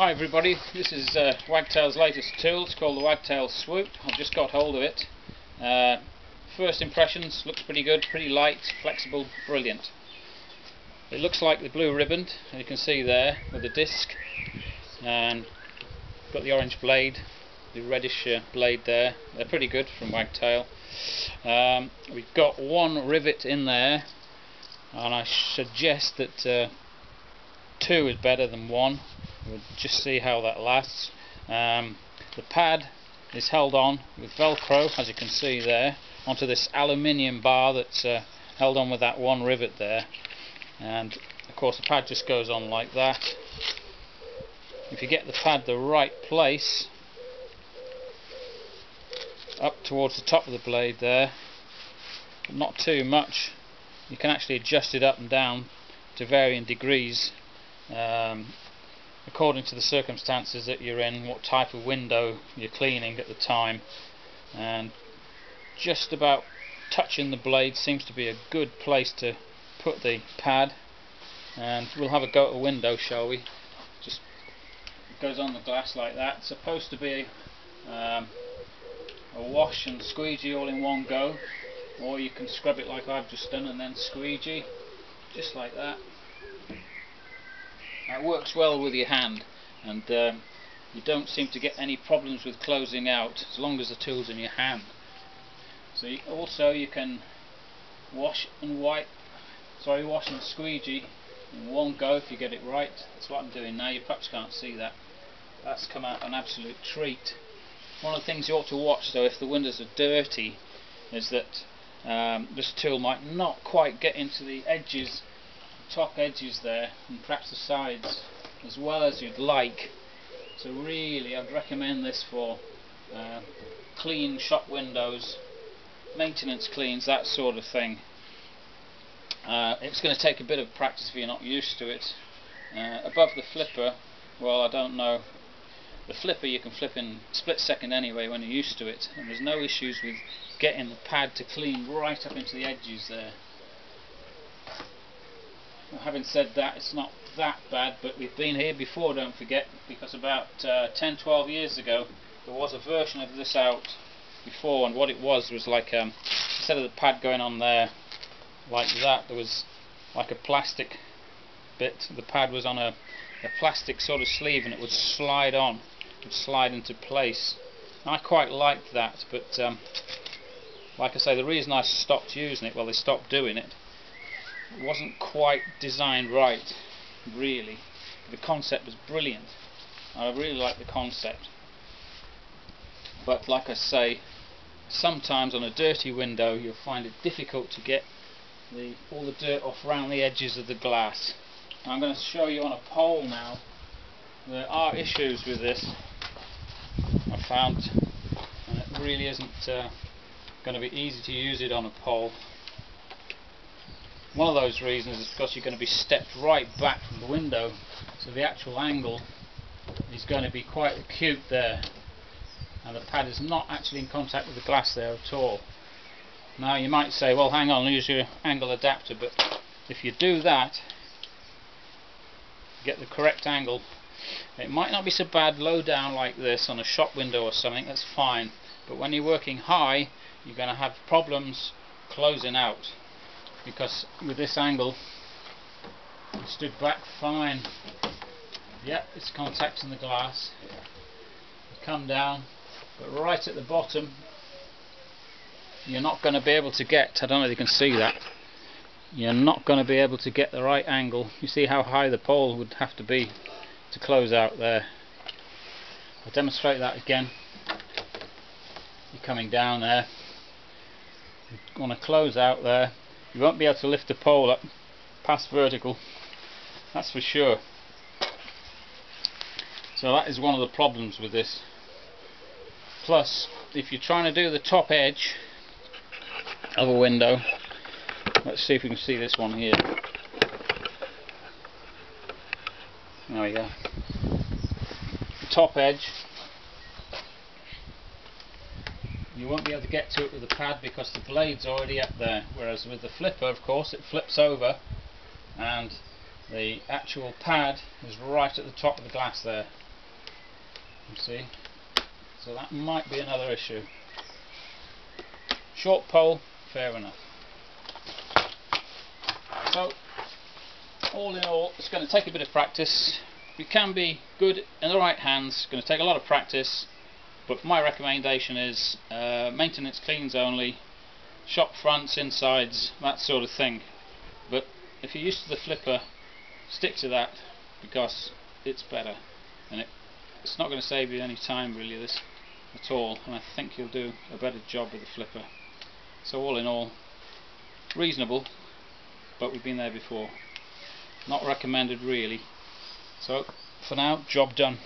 Hi everybody, this is Wagtail's latest tool. It's called the Wagtail Swoop. I've just got hold of it. First impressions, looks pretty good, pretty light, flexible, brilliant. It looks like the blue ribbon, as you can see there, with the disc, and got the orange blade, the reddish blade there. They're pretty good from Wagtail. We've got one rivet in there, and I suggest that two is better than one. We'll just see how that lasts. The pad is held on with Velcro, as you can see there, onto this aluminium bar that's held on with that one rivet there, and of course the pad just goes on like that. If you get the pad the right place, up towards the top of the blade there, but not too much, you can actually adjust it up and down to varying degrees, according to the circumstances that you're in, what type of window you're cleaning at the time. And just about touching the blade seems to be a good place to put the pad. And we'll have a go at a window, shall we? Just goes on the glass like that. It's supposed to be a wash and squeegee all in one go, or you can scrub it like I've just done and then squeegee, just like that. It works well with your hand, and you don't seem to get any problems with closing out as long as the tool's in your hand. So you can wash and squeegee in one go if you get it right. That's what I'm doing now. You perhaps can't see that. That's come out an absolute treat. One of the things you ought to watch though, if the windows are dirty, is that this tool might not quite get into the edges, top edges there, and perhaps the sides as well as you'd like. So really I'd recommend this for clean shop windows, maintenance cleans, that sort of thing. It's going to take a bit of practice if you're not used to it. Above the flipper, well, I don't know, the flipper you can flip in a split second anyway when you're used to it, and there's no issues with getting the pad to clean right up into the edges there. Having said that, it's not that bad, but we've been here before, don't forget, because about 10-12 years ago there was a version of this out before, and what it was like, instead of the pad going on there like that, there was like a plastic bit. The pad was on a plastic sort of sleeve, and it would slide on, it would slide into place. I quite liked that, but like I say, the reason I stopped using it, well, they stopped doing it, it wasn't quite designed right, really. The concept was brilliant. I really like the concept, but like I say, sometimes on a dirty window you'll find it difficult to get all the dirt off around the edges of the glass. I'm going to show you on a pole now. There are issues with this, I found, and it really isn't going to be easy to use it on a pole. One of those reasons is because you're going to be stepped right back from the window, so the actual angle is going to be quite acute there, and the pad is not actually in contact with the glass there at all. Now you might say, well, hang on, use your angle adapter, but if you do that, get the correct angle, it might not be so bad low down like this on a shop window or something, that's fine, but when you're working high you're going to have problems closing out, because with this angle it stood back fine. Yep, it's contacting the glass. You come down, but right at the bottom you're not going to be able to get, I don't know if you can see that, you're not going to be able to get the right angle. You see how high the pole would have to be to close out there. I'll demonstrate that again. You're coming down there, you want to close out there, you won't be able to lift the pole up past vertical, that's for sure. So that is one of the problems with this. Plus, if you're trying to do the top edge of a window, let's see if we can see this one here. There we go. The top edge, you won't be able to get to it with the pad because the blade's already up there, whereas with the flipper, of course, it flips over and the actual pad is right at the top of the glass there. You see, so that might be another issue. Short pole, fair enough. So all in all, it's going to take a bit of practice. It can be good in the right hands. It's going to take a lot of practice, but my recommendation is maintenance cleans only, shop fronts, insides, that sort of thing. But if you're used to the flipper, stick to that, because it's better, and it's not going to save you any time really this at all, and I think you'll do a better job with the flipper. So all in all, reasonable, but we've been there before. Not recommended really. So for now, job done.